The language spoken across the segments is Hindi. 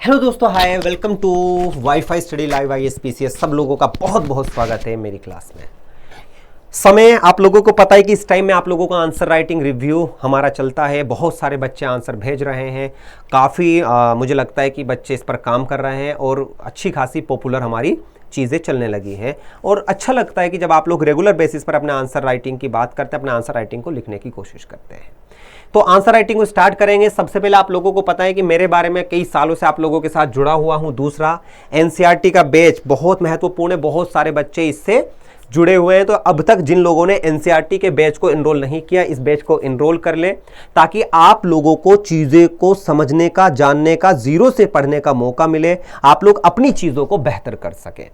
हेलो दोस्तों, hi, welcome to wifi study live ISPCS। सब लोगों का बहुत बहुत स्वागत है मेरी क्लास में। समय आप लोगों को पता है कि इस टाइम में आप लोगों का आंसर राइटिंग रिव्यू हमारा चलता है। बहुत सारे बच्चे आंसर भेज रहे हैं। काफ़ी मुझे लगता है कि बच्चे इस पर काम कर रहे हैं और अच्छी खासी पॉपुलर हमारी चीज़ें चलने लगी हैं। और अच्छा लगता है कि जब आप लोग रेगुलर बेसिस पर अपने आंसर राइटिंग की बात करते हैं, अपने आंसर राइटिंग को लिखने की कोशिश करते हैं। तो आंसर राइटिंग को स्टार्ट करेंगे। सबसे पहले आप लोगों को पता है कि मेरे बारे में कई सालों से आप लोगों के साथ जुड़ा हुआ हूं। दूसरा, NCERT का बैच बहुत महत्वपूर्ण है, बहुत सारे बच्चे इससे जुड़े हुए हैं। तो अब तक जिन लोगों ने NCERT के बैच को एनरोल नहीं किया, इस बैच को एनरोल कर लें ताकि आप लोगों को चीज़ें को समझने का, जानने का, जीरो से पढ़ने का मौका मिले, आप लोग अपनी चीज़ों को बेहतर कर सकें।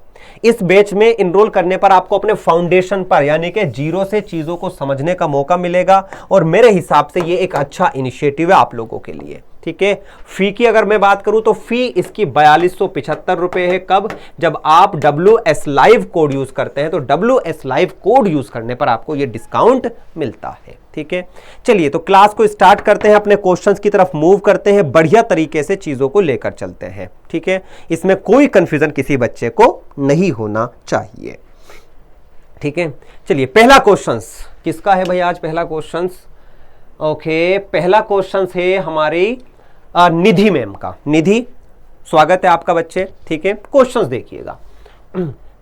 इस बैच में एनरोल करने पर आपको अपने फाउंडेशन पर यानी कि जीरो से चीज़ों को समझने का मौका मिलेगा और मेरे हिसाब से ये एक अच्छा इनिशिएटिव है आप लोगों के लिए। ठीक है। फी की अगर मैं बात करूं तो फी इसकी 4275 रुपए है। कब? जब आप WS लाइव कोड यूज करते हैं तो WS लाइव कोड यूज करने पर आपको यह डिस्काउंट मिलता है। ठीक है, चलिए तो क्लास को स्टार्ट करते हैं, अपने क्वेश्चंस की तरफ मूव करते हैं, बढ़िया तरीके से चीजों को लेकर चलते हैं। ठीक है, इसमें कोई कंफ्यूजन किसी बच्चे को नहीं होना चाहिए। ठीक है, चलिए पहला क्वेश्चंस किसका है भाई आज? पहला क्वेश्चंस ओके, पहला क्वेश्चंस है हमारी निधि मैम का। निधि, स्वागत है आपका बच्चे। ठीक है, क्वेश्चंस देखिएगा।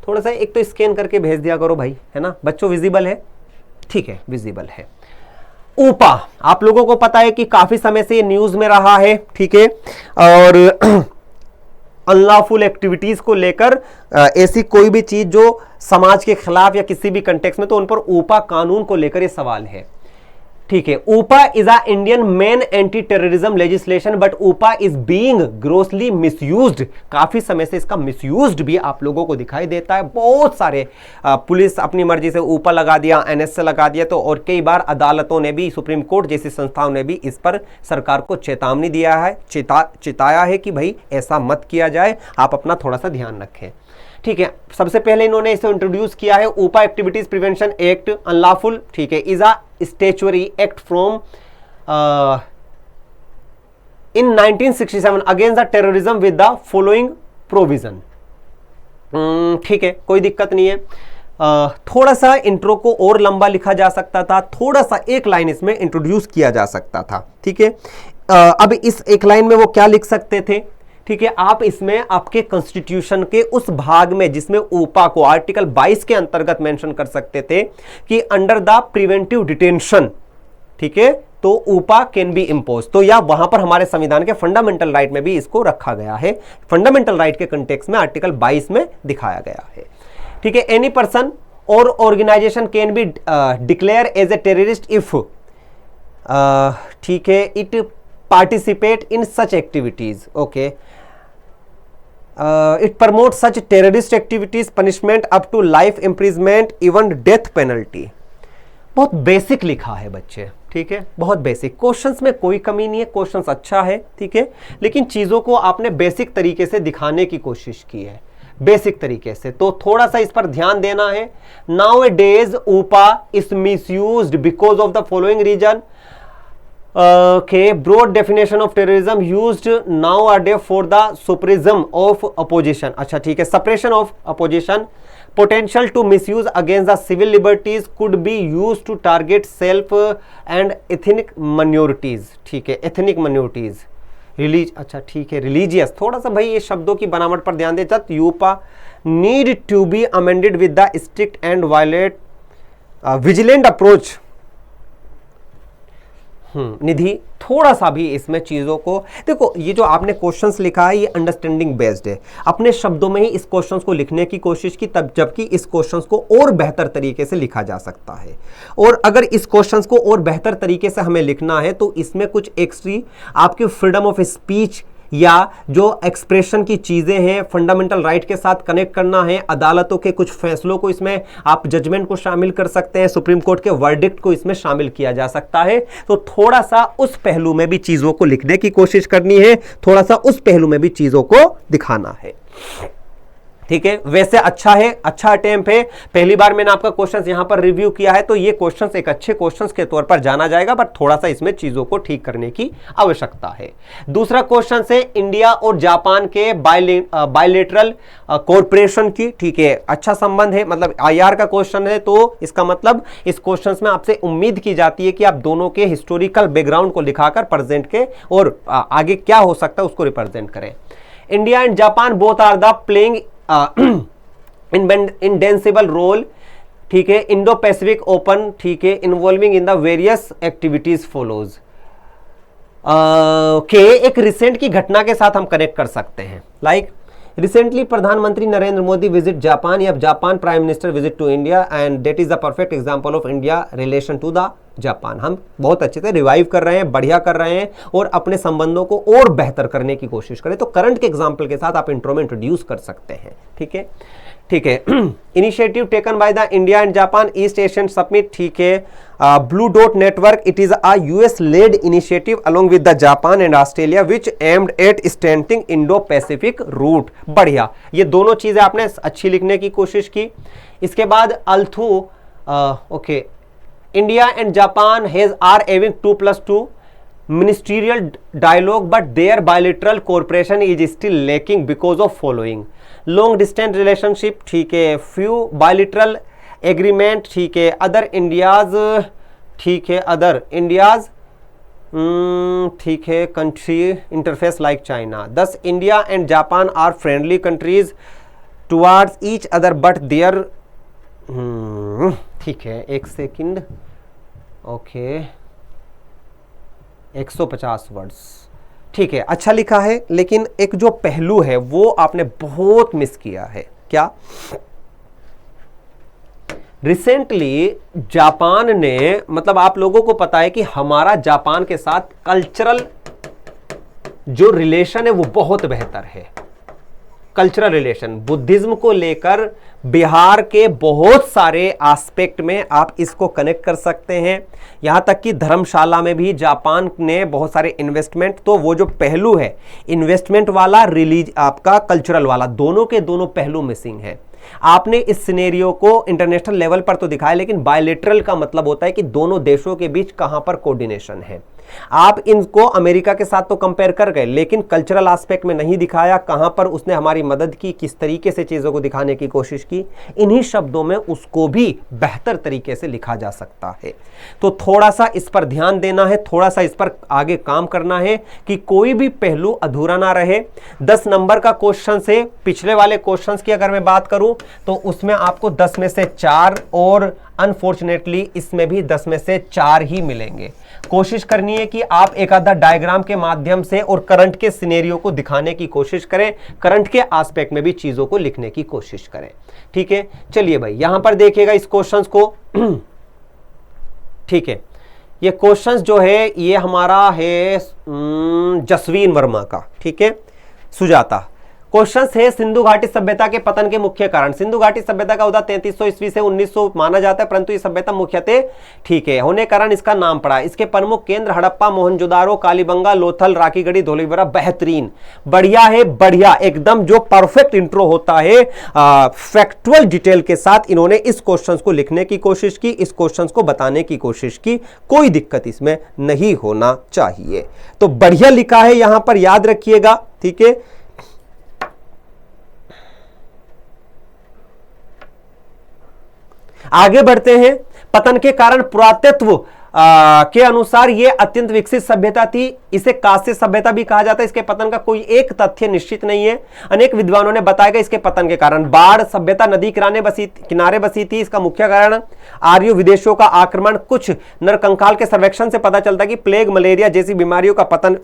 थोड़ा सा एक तो स्कैन करके भेज दिया करो भाई, है ना बच्चों? विजिबल है? ठीक है, विजिबल है। ऊपा, आप लोगों को पता है कि काफी समय से ये न्यूज में रहा है। ठीक है, और अनलॉफुल एक्टिविटीज को लेकर ऐसी कोई भी चीज जो समाज के खिलाफ या किसी भी कंटेक्स्ट में, तो उन पर ऊपा कानून को लेकर ये सवाल है। ठीक है, UAPA is a Indian main anti terrorism legislation but UAPA is being grossly misused. काफी समय से इसका मिसयूज्ड भी आप लोगों को दिखाई देता है। बहुत सारे पुलिस अपनी मर्जी से ऊपा लगा दिया, NS से लगा दिया, तो और कई बार अदालतों ने भी, सुप्रीम कोर्ट जैसी संस्थाओं ने भी इस पर सरकार को चेतावनी दिया है, चिताया है कि भाई ऐसा मत किया जाए, आप अपना थोड़ा सा ध्यान रखें। ठीक है, सबसे पहले इन्होंने इसे इंट्रोड्यूस किया है, ऊपा एक्टिविटीज प्रिवेंशन एक्ट अनलॉफुल। ठीक है, is a statutory act from in 1967 against the terrorism with the following provision. ठीक है, कोई दिक्कत नहीं है। थोड़ा सा इंट्रो को और लंबा लिखा जा सकता था, थोड़ा सा एक लाइन इसमें इंट्रोड्यूस किया जा सकता था। ठीक है, अब इस एक लाइन में वो क्या लिख सकते थे? ठीक है, आप इसमें आपके कॉन्स्टिट्यूशन के उस भाग में जिसमें ऊपा को आर्टिकल 22 के अंतर्गत मेंशन कर सकते थे कि अंडर द प्रिवेंटिव डिटेंशन, ठीक है, तो ऊपा कैन बी इम्पोज। तो या वहां पर हमारे संविधान के फंडामेंटल राइट में भी इसको रखा गया है। फंडामेंटल राइट के कंटेक्स्ट में आर्टिकल 22 में दिखाया गया है। ठीक है, एनी पर्सन और organisation can be declare as a terrorist if, ठीक है, it participate in such activities. Okay, it promotes such terrorist activities, punishment up to life imprisonment, even death penalty. बहुत बेसिक लिखा है बच्चे। ठीक है, बहुत बेसिक। क्वेश्चंस में कोई कमी नहीं है, क्वेश्चंस अच्छा है। ठीक है, लेकिन चीजों को आपने बेसिक तरीके से दिखाने की कोशिश की है, बेसिक तरीके से, तो थोड़ा सा इस पर ध्यान देना है। Nowadays UAPA is misused because of the following reason. Okay, broad definition of terrorism used nowadays for the suppression of opposition. अच्छा, ठीक है, suppression of opposition, potential to misuse against the civil liberties, could be used to target self and ethnic minorities. ठीक है, ethnic minorities, अच्छा ठीक है, religious, थोड़ा सा भाई ये शब्दों की बनावट पर ध्यान दे। यूपा need to be amended with the strict and vigilant approach। निधि, थोड़ा सा भी इसमें चीजों को देखो, ये जो आपने क्वेश्चंस लिखा है ये अंडरस्टैंडिंग बेस्ड है। अपने शब्दों में ही इस क्वेश्चंस को लिखने की कोशिश की, तब जबकि इस क्वेश्चंस को और बेहतर तरीके से लिखा जा सकता है। और अगर इस क्वेश्चंस को और बेहतर तरीके से हमें लिखना है तो इसमें कुछ एक्स्ट्री आपकी फ्रीडम ऑफ स्पीच या जो एक्सप्रेशन की चीजें हैं, फंडामेंटल राइट के साथ कनेक्ट करना है, अदालतों के कुछ फैसलों को इसमें आप जजमेंट को शामिल कर सकते हैं, सुप्रीम कोर्ट के वर्डिक्ट को इसमें शामिल किया जा सकता है। तो थोड़ा सा उस पहलू में भी चीजों को लिखने की कोशिश करनी है, थोड़ा सा उस पहलू में भी चीजों को दिखाना है। ठीक है, वैसे अच्छा है, अच्छा अटेम्प्ट है। पहली बार मैंने आपका क्वेश्चंस यहां पर रिव्यू किया है, तो ये क्वेश्चंस एक अच्छे क्वेश्चंस के तौर पर जाना जाएगा, बट थोड़ा सा इसमें चीजों को ठीक करने की आवश्यकता है। दूसरा क्वेश्चन है इंडिया और जापान के बायलेटरल कॉर्पोरेशन की, ठीक है, अच्छा संबंध है, मतलब आईआर का क्वेश्चन है, तो इसका मतलब इस क्वेश्चन में आपसे उम्मीद की जाती है कि आप दोनों के हिस्टोरिकल बैकग्राउंड को दिखाकर प्रेजेंट के और आगे क्या हो सकता है उसको रिप्रेजेंट करें। India and Japan both are the playing indispensable role, ठीक है, इंडो पैसिफिक ओपन, ठीक है, involving in the various activities follows के एक रिसेंट की घटना के साथ हम कनेक्ट कर सकते हैं। लाइक रिसेंटली प्रधानमंत्री नरेंद्र मोदी विजिट जापान, या Japan prime minister visit to India, and that is the perfect example of India relation to the Japan. हम बहुत अच्छे से रिवाइव कर रहे हैं, बढ़िया कर रहे हैं और अपने संबंधों को और बेहतर करने की कोशिश करें। तो करंट के एग्जांपल के साथ आप इंट्रो में इंट्रोड्यूस कर सकते हैं, ठीक है, ठीक है। Initiative taken by the India and Japan East Asian summit, ठीक है, blue dot network, it is a US led initiative along with the Japan and Australia which aimed at strengthening Indo Pacific route. बढ़िया, ये दोनों चीजें आपने अच्छी लिखने की कोशिश की। इसके बाद although, okay, India and Japan are having 2+2 ministerial dialogue, but their bilateral cooperation is still lacking because of following: long distance relationship, ठीक है, few bilateral agreement, ठीक है, other India's, ठीक है, other India's, ठीक है, country interface like China. Thus India and Japan are friendly countries towards each other, but their ठीक है, एक सेकंड, ओके, 150 वर्ड्स, ठीक है, अच्छा लिखा है, लेकिन एक जो पहलू है वो आपने बहुत मिस किया है। क्या? रिसेंटली जापान ने, मतलब आप लोगों को पता है कि हमारा जापान के साथ कल्चरल जो रिलेशन है वो बहुत बेहतर है। कल्चरल रिलेशन, बुद्धिज्म को लेकर बिहार के बहुत सारे एस्पेक्ट में आप इसको कनेक्ट कर सकते हैं। यहां तक कि धर्मशाला में भी जापान ने बहुत सारे इन्वेस्टमेंट, तो वो जो पहलू है इन्वेस्टमेंट वाला, रिलीज आपका कल्चरल वाला, दोनों के दोनों पहलू मिसिंग है। आपने इस सिनेरियो को इंटरनेशनल लेवल पर तो दिखाया, लेकिन बायलेटरल का मतलब होता है कि दोनों देशों के बीच कहां पर कोऑर्डिनेशन है। आप इनको अमेरिका के साथ तो कंपेयर कर गए, लेकिन कल्चरल एस्पेक्ट में नहीं दिखाया, कहां पर उसने हमारी मदद की, किस तरीके से चीजों को दिखाने की कोशिश की। इन्हीं शब्दों में उसको भी बेहतर तरीके से लिखा जा सकता है। तो थोड़ा सा इस पर ध्यान देना है, थोड़ा सा इस पर आगे काम करना है कि कोई भी पहलू अधूरा ना रहे। 10 नंबर का क्वेश्चन से, पिछले वाले क्वेश्चन की अगर मैं बात करूं तो उसमें आपको 10 में से 4, और अनफॉर्चुनेटली इसमें भी 10 में से 4 ही मिलेंगे। कोशिश करनी है कि आप एक आधा डायग्राम के माध्यम से और करंट के सिनेरियो को दिखाने की कोशिश करें, करंट के एस्पेक्ट में भी चीजों को लिखने की कोशिश करें, ठीक है। चलिए भाई, यहां पर देखिएगा इस क्वेश्चंस को, ठीक है। ये क्वेश्चंस जो है ये हमारा है जसवीन वर्मा का, ठीक है, सुजाता। क्वेश्चन है सिंधु घाटी सभ्यता के पतन के मुख्य कारण। सिंधु घाटी सभ्यता का उदय 3300 ईस्वी से 1900 माना जाता है, परंतु ये सभ्यता मुख्यतः, ठीक है, होने कारण इसका नाम पड़ा। इसके प्रमुख केंद्र हड़प्पा, मोहनजोदारो, कालीबंगा, लोथल, राखीगढ़ी, धोलावीरा। बेहतरीन, बढ़िया है, बढ़िया, एकदम जो परफेक्ट इंट्रो होता है फैक्चुअल डिटेल के साथ इन्होंने इस क्वेश्चन को लिखने की कोशिश की, इस क्वेश्चन को बताने की कोशिश की। कोई दिक्कत इसमें नहीं होना चाहिए। तो बढ़िया लिखा है यहां पर, याद रखिएगा, ठीक है। आगे बढ़ते हैं। पतन के कारण पुरातत्व के अनुसार यह अत्यंत विकसित सभ्यता थी। इसे कांस्य सभ्यता भी कहा जाता है। इसके पतन का कोई एक तथ्य निश्चित नहीं है। अनेक विद्वानों ने बताया इसके पतन के कारण बाढ़, सभ्यता नदी किनारे बसी थी। इसका मुख्य कारण आर्य विदेशियों का आक्रमण। कुछ नरकंकाल के सर्वेक्षण से पता चलता है कि प्लेग, मलेरिया जैसी बीमारियों का पतन,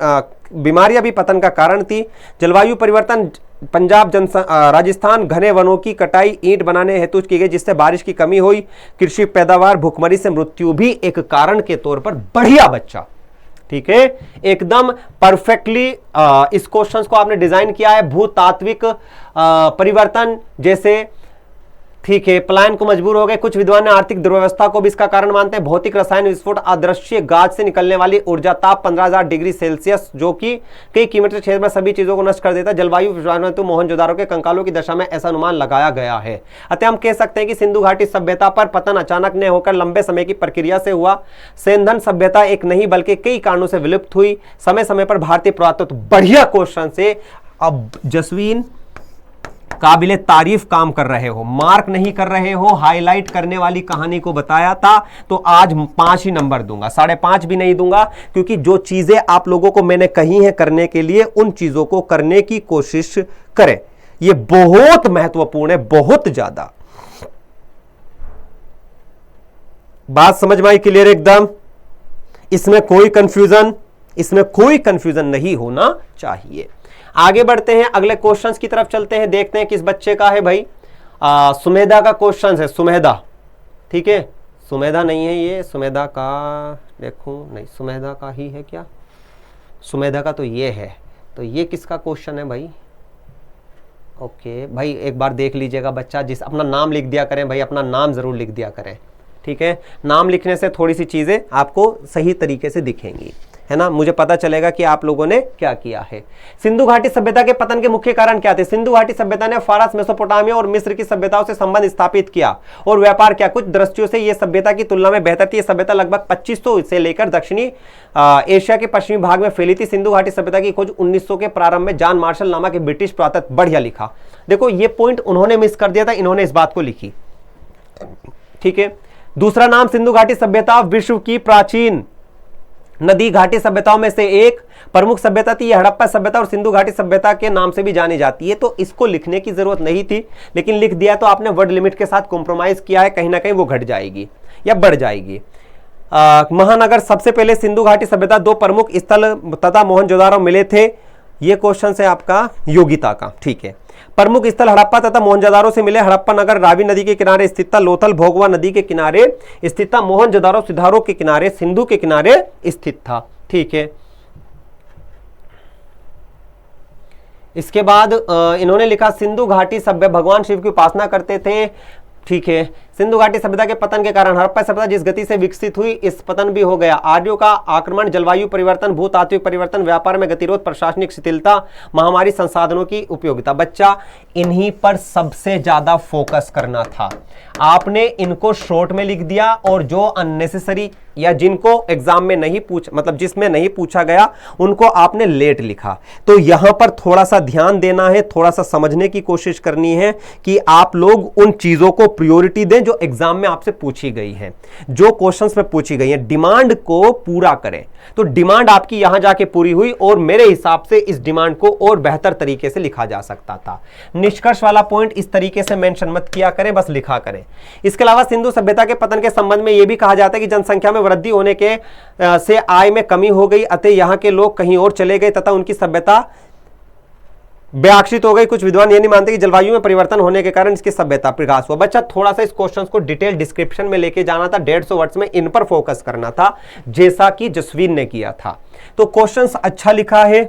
बीमारियां भी पतन का कारण थी। जलवायु परिवर्तन, पंजाब, राजस्थान, घने वनों की कटाई ईंट बनाने हेतु की गई, जिससे बारिश की कमी हुई। कृषि पैदावार, भूखमरी से मृत्यु भी एक कारण के तौर पर। बढ़िया बच्चा, ठीक है, एकदम परफेक्टली इस क्वेश्चन को आपने डिजाइन किया है। भूतात्विक परिवर्तन जैसे, ठीक है, पलायन को मजबूर हो गए। कुछ विद्वान ने आर्थिक दुर्व्यवस्था को भी इसका कारण मानते हैं। भौतिक रसायन विस्फोट, अदृश्य गाज से निकलने वाली ऊर्जा, ताप 15,000 डिग्री सेल्सियस जो कि कई किलोमीटर क्षेत्र में सभी चीजों को नष्ट कर देता है। जलवायु विश्वामित्र मोहनजोदारो के कंकालों की दशा में ऐसा अनुमान लगाया गया है। अतः हम कह सकते हैं कि सिंधु घाटी सभ्यता पर पतन अचानक न होकर लंबे समय की प्रक्रिया से हुआ। सेंधन सभ्यता एक नहीं बल्कि कई कारणों से विलुप्त हुई। समय समय पर भारतीय पुरातत्व, बढ़िया क्वेश्चन से अब जसवीन काबिले तारीफ काम कर रहे हो, मार्क नहीं कर रहे हो, हाईलाइट करने वाली कहानी को बताया था तो आज 5 ही नंबर दूंगा, 5.5 भी नहीं दूंगा, क्योंकि जो चीजें आप लोगों को मैंने कही हैं करने के लिए उन चीजों को करने की कोशिश करें। ये बहुत महत्वपूर्ण है, बहुत ज्यादा। बात समझ में आई? क्लियर एकदम? इसमें कोई कंफ्यूजन नहीं होना चाहिए। आगे बढ़ते हैं, अगले क्वेश्चंस की तरफ चलते हैं, देखते हैं किस बच्चे का है भाई। सुमेधा का क्वेश्चन है, सुमेधा, ठीक है, सुमेधा नहीं है ये, सुमेधा का देखूं, नहीं सुमेधा का ही है क्या? सुमेधा का तो ये है, तो ये किसका क्वेश्चन है भाई? ओके भाई, एक बार देख लीजिएगा बच्चा, जिस अपना नाम लिख दिया करें भाई, अपना नाम जरूर लिख दिया करें, ठीक है। नाम लिखने से थोड़ी सी चीजें आपको सही तरीके से दिखेंगी, है ना, मुझे पता चलेगा कि आप लोगों ने क्या किया है। सिंधु घाटी सभ्यता के पतन के मुख्य कारण क्या थे? सिंधु घाटी सभ्यता ने फारस, मेसोपोटामिया और मिस्र की सभ्यताओं से संबंध स्थापित किया और व्यापार किया। कुछ दृष्टियों से यह सभ्यता की तुलना में बेहतर थी। यह सभ्यता लगभग 2500 से लेकर दक्षिणी एशिया के पश्चिमी भाग में फैली थी। सिंधु घाटी सभ्यता की खोज 1900 के प्रारंभ में जॉन मार्शल नामक के ब्रिटिश पुरातत्व, बढ़िया लिखा, देखो ये पॉइंट उन्होंने मिस कर दिया था, इन्होंने इस बात को लिखी, ठीक है। दूसरा नाम, सिंधु घाटी सभ्यता विश्व की प्राचीन नदी घाटी सभ्यताओं में से एक प्रमुख सभ्यता थी। यह हड़प्पा सभ्यता और सिंधु घाटी सभ्यता के नाम से भी जानी जाती है। तो इसको लिखने की जरूरत नहीं थी, लेकिन लिख दिया तो आपने वर्ड लिमिट के साथ कॉम्प्रोमाइज किया है, कहीं ना कहीं वो घट जाएगी या बढ़ जाएगी। महानगर, सबसे पहले सिंधु घाटी सभ्यता 2 प्रमुख स्थल तथा मोहनजोदारो मिले थे। ये क्वेश्चन है आपका योगिता का, ठीक है। प्रमुख स्थल हड़प्पा तथा मोहनजोदारो से मिले। हड़प्पा नगर रावी नदी के किनारे स्थित था। लोथल भोगवा नदी के किनारे स्थित था। मोहनजोदारो सिधारो के किनारे, सिंधु के किनारे स्थित था, ठीक है। इसके बाद इन्होंने लिखा सिंधु घाटी सभ्य भगवान शिव की उपासना करते थे, ठीक है। सिंधु घाटी सभ्यता के पतन के कारण हड़प्पा सभ्यता जिस गति से विकसित हुई, इस पतन भी हो गया। आर्यों का आक्रमण, जलवायु परिवर्तन, भूतात्विक परिवर्तन, व्यापार में गतिरोध, प्रशासनिक शिथिलता, महामारी, संसाधनों की उपयोगिता। बच्चा इन्हीं पर सबसे ज्यादा फोकस करना था। आपने इनको शॉर्ट में लिख दिया और जो अननेसेसरी या जिनको एग्जाम में नहीं मतलब जिसमें नहीं पूछा गया उनको आपने लेट लिखा। तो यहां पर थोड़ा सा ध्यान देना है, थोड़ा सा समझने की कोशिश करनी है कि आप लोग उन चीजों को प्रायोरिटी दें जो एग्जाम में आपसे पूछी गई है, जो क्वेश्चंस में पूछी गई है। डिमांड को पूरा करें। तो डिमांड आपकी यहां जाके पूरी हुई और मेरे हिसाब से इस डिमांड को और बेहतर तरीके से लिखा जा सकता था। निष्कर्ष वाला पॉइंट इस तरीके से मेंशन मत किया करें, बस लिखा करें। इसके अलावा सिंधु सभ्यता के पतन के संबंध में यह भी कहा जाता है कि जनसंख्या में वृद्धि होने के से आय में कमी हो गई, अतः यहां के लोग कहीं और चले गए तथा उनकी सभ्यता व्याक्षित हो गई। कुछ विद्वान ये नहीं मानते कि जलवायु में परिवर्तन होने के कारण इसकी सभ्यता विकास हुआ। बच्चा थोड़ा सा इस क्वेश्चन को डिटेल डिस्क्रिप्शन में लेके जाना था, 150 वर्ड्स में इन पर फोकस करना था, जैसा कि जसवीन ने किया था। तो क्वेश्चंस अच्छा लिखा है,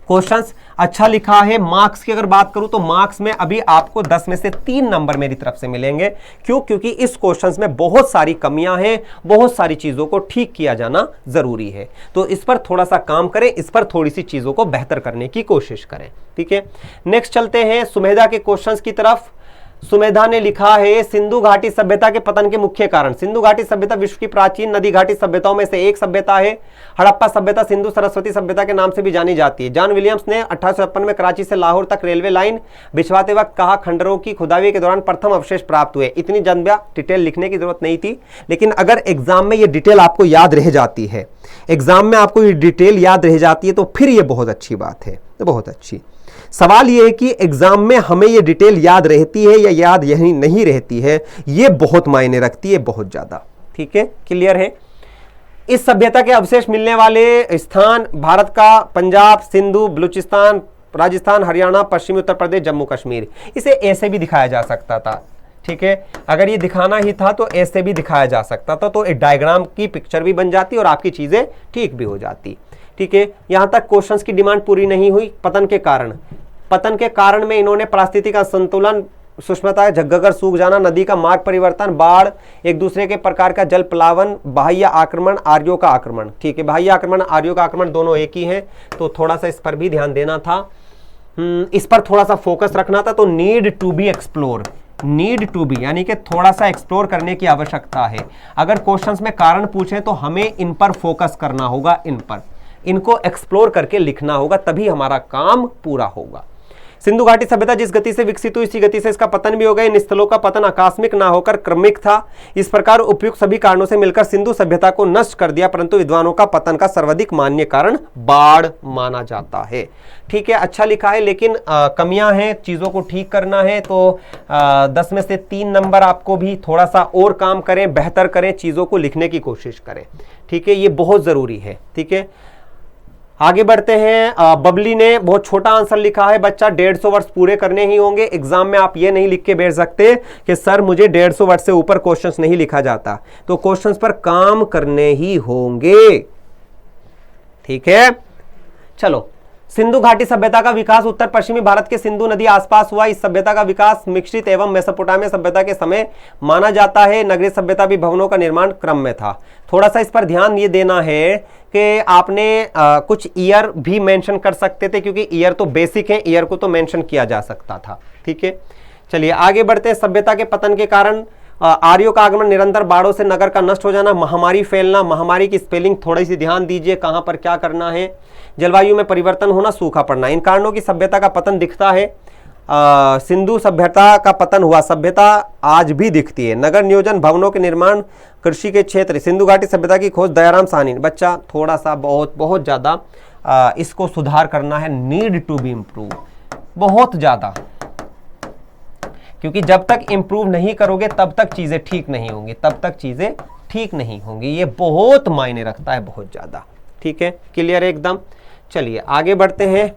क्वेश्चंस अच्छा लिखा है। मार्क्स की अगर बात करूं तो मार्क्स में अभी आपको 10 में से 3 नंबर मेरी तरफ से मिलेंगे। क्यों? क्योंकि इस क्वेश्चंस में बहुत सारी कमियां हैं, बहुत सारी चीजों को ठीक किया जाना जरूरी है। तो इस पर थोड़ा सा काम करें, इस पर थोड़ी सी चीजों को बेहतर करने की कोशिश करें, ठीक है। नेक्स्ट चलते हैं सुमेधा के क्वेश्चंस की तरफ। सुमेधा ने लिखा है सिंधु घाटी सभ्यता के पतन के मुख्य कारण। सिंधु घाटी सभ्यता विश्व की प्राचीन नदी घाटी सभ्यताओं में से एक सभ्यता है। हड़प्पा सभ्यता सिंधु सरस्वती सभ्यता के नाम से भी जानी जाती है। जॉन विलियम्स ने 1856 में कराची से लाहौर तक रेलवे लाइन बिछवाते वक्त कहा, खंडरों की खुदाई के दौरान प्रथम अवशेष प्राप्त हुए। इतनी ज्यादा डिटेल लिखने की जरूरत नहीं थी, लेकिन अगर एग्जाम में ये डिटेल आपको याद रह जाती है, एग्जाम में आपको ये डिटेल याद रह जाती है, तो फिर ये बहुत अच्छी बात है, तो बहुत अच्छी। सवाल यह है कि एग्जाम में हमें यह डिटेल याद रहती है या याद यही नहीं रहती है, यह बहुत मायने रखती है, बहुत ज्यादा, ठीक है, क्लियर है। इस सभ्यता के अवशेष मिलने वाले स्थान भारत का पंजाब, सिंधु, बलूचिस्तान, राजस्थान, हरियाणा, पश्चिमी उत्तर प्रदेश, जम्मू कश्मीर। इसे ऐसे भी दिखाया जा सकता था, ठीक है, अगर ये दिखाना ही था तो ऐसे भी दिखाया जा सकता था, तो एक डायग्राम की पिक्चर भी बन जाती और आपकी चीजें ठीक भी हो जाती, ठीक है। यहां तक क्वेश्चंस की डिमांड पूरी नहीं हुई। पतन के कारण में इन्होंने पारिस्थितिक असंतुलन सुष्मता, झग्गकर सूख जाना, नदी का मार्ग परिवर्तन, बाढ़, एक दूसरे के प्रकार का जल प्लावन, बाह्य आक्रमण, आर्यों का आक्रमण। ठीक है, बाह्य आक्रमण, आर्यों का आक्रमण दोनों एक ही हैं, तो थोड़ा सा इस पर भी ध्यान देना था, इस पर थोड़ा सा फोकस रखना था। तो need to be explore, need to be यानी कि थोड़ा सा एक्सप्लोर करने की आवश्यकता है। अगर क्वेश्चंस में कारण पूछें तो हमें इन पर फोकस करना होगा, इन पर, इनको एक्सप्लोर करके लिखना होगा, तभी हमारा काम पूरा होगा। सिंधु घाटी सभ्यता जिस गति से विकसित हुई इसी गति से इसका पतन भी हो गया। इन स्थलों का पतन आकस्मिक ना होकर क्रमिक था। इस प्रकार उपयुक्त सभी कारणों से मिलकर सिंधु सभ्यता को नष्ट कर दिया, परंतु विद्वानों का पतन का सर्वाधिक मान्य कारण बाढ़ माना जाता है। ठीक है, अच्छा लिखा है, लेकिन कमियां हैं, चीजों को ठीक करना है। तो 10 में से 3 नंबर आपको भी थोड़ा सा और काम करें, बेहतर करें, चीजों को लिखने की कोशिश करें। ठीक है, ये बहुत जरूरी है। ठीक है, आगे बढ़ते हैं। बबली ने बहुत छोटा आंसर लिखा है, बच्चा 150 वर्ष पूरे करने ही होंगे। एग्जाम में आप ये नहीं लिख के भेज सकते कि सर मुझे 150 वर्ष से ऊपर क्वेश्चंस नहीं लिखा जाता, तो क्वेश्चंस पर काम करने ही होंगे। ठीक है, चलो। सिंधु घाटी सभ्यता का विकास उत्तर पश्चिमी भारत के सिंधु नदी आसपास हुआ। इस सभ्यता का विकास मिश्रित एवं मेसोपोटामिया सभ्यता के समय माना जाता है। नगरीय सभ्यता भी भवनों का निर्माण क्रम में था। थोड़ा सा इस पर ध्यान ये देना है कि आपने कुछ ईयर भी मेंशन कर सकते थे, क्योंकि ईयर तो बेसिक है, ईयर को तो मेंशन किया जा सकता था। ठीक है, चलिए आगे बढ़ते हैं। सभ्यता के पतन के कारण आर्यों का आगमन, निरंतर बाढ़ों से नगर का नष्ट हो जाना, महामारी फैलना। महामारी की स्पेलिंग थोड़ी सी ध्यान दीजिए, कहां पर क्या करना है। जलवायु में परिवर्तन होना, सूखा पड़ना, इन कारणों की सभ्यता का पतन दिखता है। सिंधु सभ्यता का पतन हुआ, सभ्यता आज भी दिखती है। नगर नियोजन, भवनों के निर्माण, कृषि के क्षेत्र, सिंधु घाटी सभ्यता की खोज, दयाराम साहनी। बच्चा थोड़ा सा बहुत ज्यादा इसको सुधार करना है, नीड टू बी इम्प्रूव, बहुत ज्यादा, क्योंकि जब तक इंप्रूव नहीं करोगे तब तक चीजें ठीक नहीं होंगी, तब तक चीजें ठीक नहीं होंगी। ये बहुत मायने रखता है, बहुत ज्यादा। ठीक है, क्लियर है एकदम। चलिए आगे बढ़ते हैं,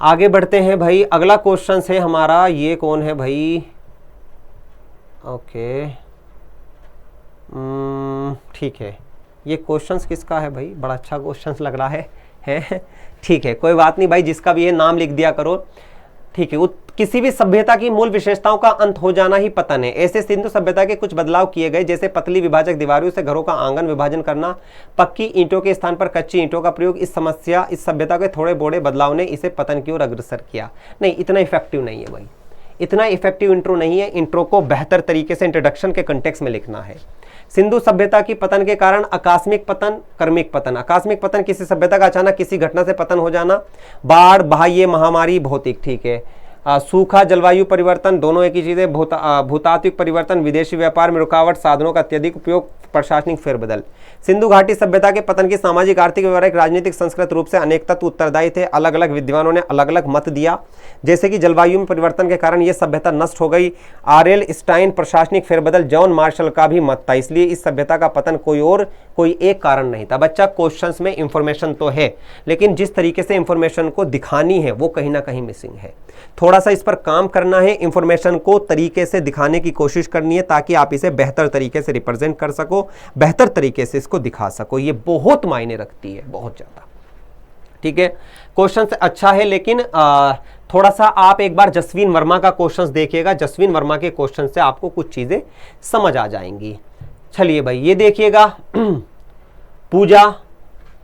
आगे बढ़ते हैं भाई। अगला क्वेश्चन है हमारा, ये कौन है भाई? ओके, ठीक है, ये क्वेश्चंस किसका है भाई? बड़ा अच्छा क्वेश्चंस लग रहा है ठीक है, कोई बात नहीं भाई, जिसका भी ये नाम लिख दिया करो। ठीक है, किसी भी सभ्यता की मूल विशेषताओं का अंत हो जाना ही पतन है। ऐसे सिंधु सभ्यता के कुछ बदलाव किए गए, जैसे पतली विभाजक दीवारों से घरों का आंगन विभाजन करना, पक्की ईंटों के स्थान पर कच्ची ईंटों का प्रयोग। इस सभ्यता के थोड़े बोड़े बदलाव ने इसे पतन की ओर अग्रसर किया। नहीं, इतना इफेक्टिव नहीं है भाई, इतना इफेक्टिव इंट्रो नहीं है। इंट्रो को बेहतर तरीके से इंट्रोडक्शन के कंटेक्स्ट में लिखना है। सिंधु सभ्यता की पतन के कारण आकस्मिक पतन, क्रमिक पतन। आकस्मिक पतन किसी सभ्यता का अचानक किसी घटना से पतन हो जाना। बाढ़, बाह्य, महामारी, भौतिक। ठीक है, सूखा, जलवायु परिवर्तन, दोनों एक ही चीज है। भूतात्विक परिवर्तन, विदेशी व्यापार में रुकावट, साधनों का अत्यधिक उपयोग, प्रशासनिक फेरबदल। सिंधु घाटी सभ्यता के पतन की सामाजिक, आर्थिक, व्यवहारिक, राजनीतिक, संस्कृत रूप से अनेक तत्व उत्तरदायी थे। अलग अलग विद्वानों ने अलग अलग मत दिया, जैसे कि जलवायु में परिवर्तन के कारण यह सभ्यता नष्ट हो गई। आरएल स्टाइन, प्रशासनिक फेरबदल, जॉन मार्शल का भी मत था। इसलिए इस सभ्यता का पतन कोई एक कारण नहीं था। बच्चा, क्वेश्चंस में इंफॉर्मेशन तो है, लेकिन जिस तरीके से इंफॉर्मेशन को दिखानी है वो कहीं ना कहीं मिसिंग है। थोड़ा सा इस पर काम करना है, इंफॉर्मेशन को तरीके से दिखाने की कोशिश करनी है, ताकि आप इसे बेहतर तरीके से रिप्रेजेंट कर सको, बेहतर तरीके से इसको दिखा सको। ये बहुत मायने रखती है, बहुत ज्यादा। ठीक है, क्वेश्चन अच्छा है, लेकिन थोड़ा सा आप एक बार जसवीन वर्मा का क्वेश्चन देखिएगा। जसवीन वर्मा के क्वेश्चन से आपको कुछ चीजें समझ आ जाएंगी। चलिए भाई, ये देखिएगा, पूजा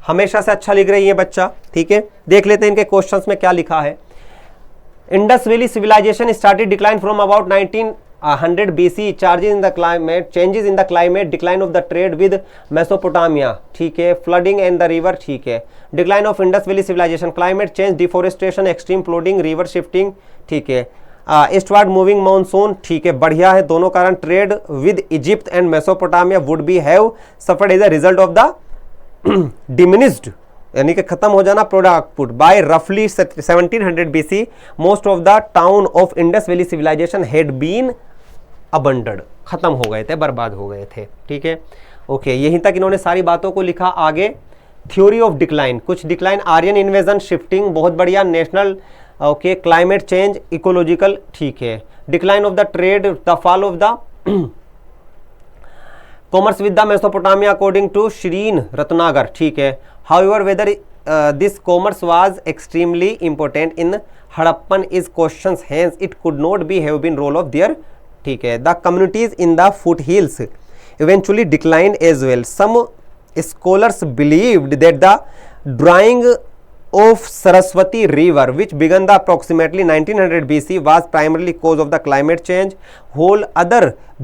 हमेशा से अच्छा लिख रही है बच्चा। ठीक है, देख लेते हैं इनके क्वेश्चंस में क्या लिखा है। Indus valley civilisation started decline from about 1900 BC, changes in the climate, decline of the trade with Mesopotamia, ठीक है, flooding and the river, ठीक है, decline of Indus Valley civilization, climate change, deforestation, extreme flooding, river shifting, ठीक है, ईस्टवर्ड मूविंग मानसून, ठीक है, बढ़िया है दोनों कारण। Trade with Egypt and Mesopotamia would be have suffered as a result of the diminished, यानी कि खत्म हो जाना प्रोडक्ट पुट बाय रफली 1700 BC। Most of the town of Indus valley civilization had been abandoned, खत्म हो गए थे, बर्बाद हो गए थे। ठीक है, ओके, यहीं तक इन्होंने सारी बातों को लिखा। आगे थ्योरी ऑफ डिक्लाइन, कुछ डिक्लाइन, आर्यन इन्वेजन, शिफ्टिंग, बहुत बढ़िया, national, okay, climate change, ecological, ठीक है, decline of the trade, the fall of the commerce with the Mesopotamia according to Shereen Ratnagar, ठीक है। However whether this commerce was extremely important in Harappan is questions hence it could not be have been role of there, ठीक है। The communities in the foothills eventually declined as well. Some scholars believed that the drying of Saraswati river which began the approximately 1900 BC was primarily cause of the climate change. Whole other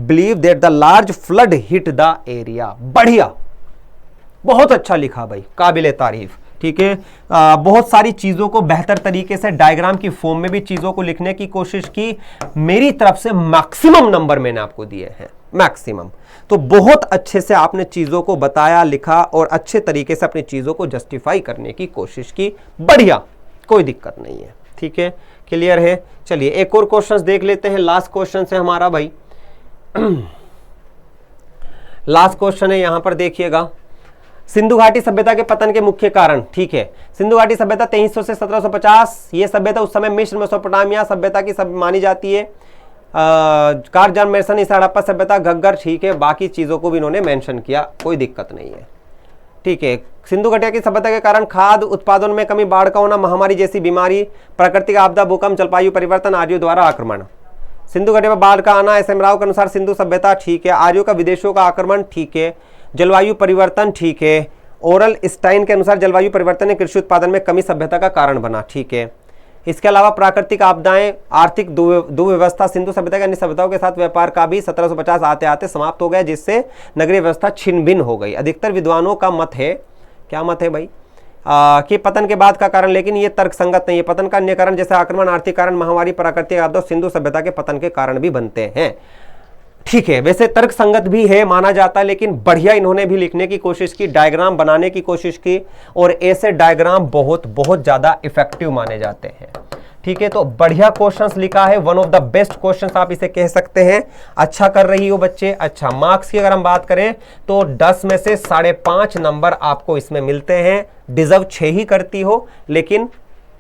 believe that the large flood hit the area. बढ़िया, बहुत अच्छा लिखा भाई, काबिले तारीफ, ठीक है। बहुत सारी चीज़ों को बेहतर तरीके से डायग्राम की फॉर्म में भी चीज़ों को लिखने की कोशिश की। मेरी तरफ से मैक्सिमम नंबर मैंने आपको दिए हैं, मैक्सिमम। तो बहुत अच्छे से आपने चीज़ों को बताया, लिखा और अच्छे तरीके से अपनी चीज़ों को जस्टिफाई करने की कोशिश की। बढ़िया, कोई दिक्कत नहीं है, ठीक है, क्लियर है। चलिए एक और क्वेश्चन देख लेते हैं। लास्ट क्वेश्चन है हमारा भाई, लास्ट क्वेश्चन है यहां पर, देखिएगा। सिंधु घाटी सभ्यता के पतन के मुख्य कारण, ठीक है। सिंधु घाटी सभ्यता 2300 से 1750, ये सभ्यता उस समय मिस्र मेसोपोटामिया सभ्यता की सब मानी जाती है। कार्ल जॉन मेसन इस हड़प्पा सभ्यता, घग्गर, ठीक है। बाकी चीज़ों को भी इन्होंने मेंशन किया, कोई दिक्कत नहीं है, ठीक है। सिंधु घाटी की सभ्यता के कारण खाद्य उत्पादन में कमी, बाढ़ का होना, महामारी जैसी बीमारी, प्राकृतिक आपदा, भूकंप, जलवायु परिवर्तन, आर्यों द्वारा आक्रमण। सिंधु घाटी में बाढ़ का आना, एस एम राव के अनुसार सिंधु सभ्यता, ठीक है। आर्यों का विदेशों का आक्रमण, ठीक है। जलवायु परिवर्तन, ठीक है। ओरल स्टाइन के अनुसार जलवायु परिवर्तन ने कृषि उत्पादन में कमी सभ्यता का कारण बना, ठीक है। इसके अलावा प्राकृतिक आपदाएं, आर्थिक दुर्व्यवस्था, सिंधु सभ्यता के अन्य सभ्यताओं के साथ व्यापार का भी 1750 आते आते समाप्त हो गया, जिससे नगरीय व्यवस्था छिन्न भिन्न हो गई। अधिकतर विद्वानों का मत है, क्या मत है भाई, कि पतन के बाद का कारण, लेकिन ये तर्कसंगत नहीं है। पतन का अन्य कारण जैसे आक्रमण, आर्थिक कारण, महामारी, प्राकृतिक आपदा सिंधु सभ्यता के पतन के कारण भी बनते हैं, ठीक है। वैसे तर्क संगत भी है, माना जाता है, लेकिन बढ़िया इन्होंने भी लिखने की कोशिश की, डायग्राम बनाने की कोशिश की, और ऐसे डायग्राम बहुत बहुत ज्यादा इफेक्टिव माने जाते हैं, ठीक है। तो बढ़िया क्वेश्चंस लिखा है, one of the best questions आप इसे कह सकते हैं। अच्छा कर रही हो बच्चे। अच्छा, मार्क्स की अगर हम बात करें तो 10 में से 5.5 नंबर आपको इसमें मिलते हैं। डिजर्व 6 ही करती हो, लेकिन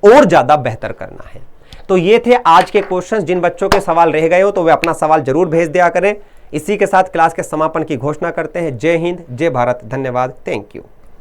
और ज्यादा बेहतर करना है। तो ये थे आज के क्वेश्चंस। जिन बच्चों के सवाल रह गए हो तो वे अपना सवाल जरूर भेज दिया करें। इसी के साथ क्लास के समापन की घोषणा करते हैं। जय हिंद, जय भारत, धन्यवाद, थैंक यू।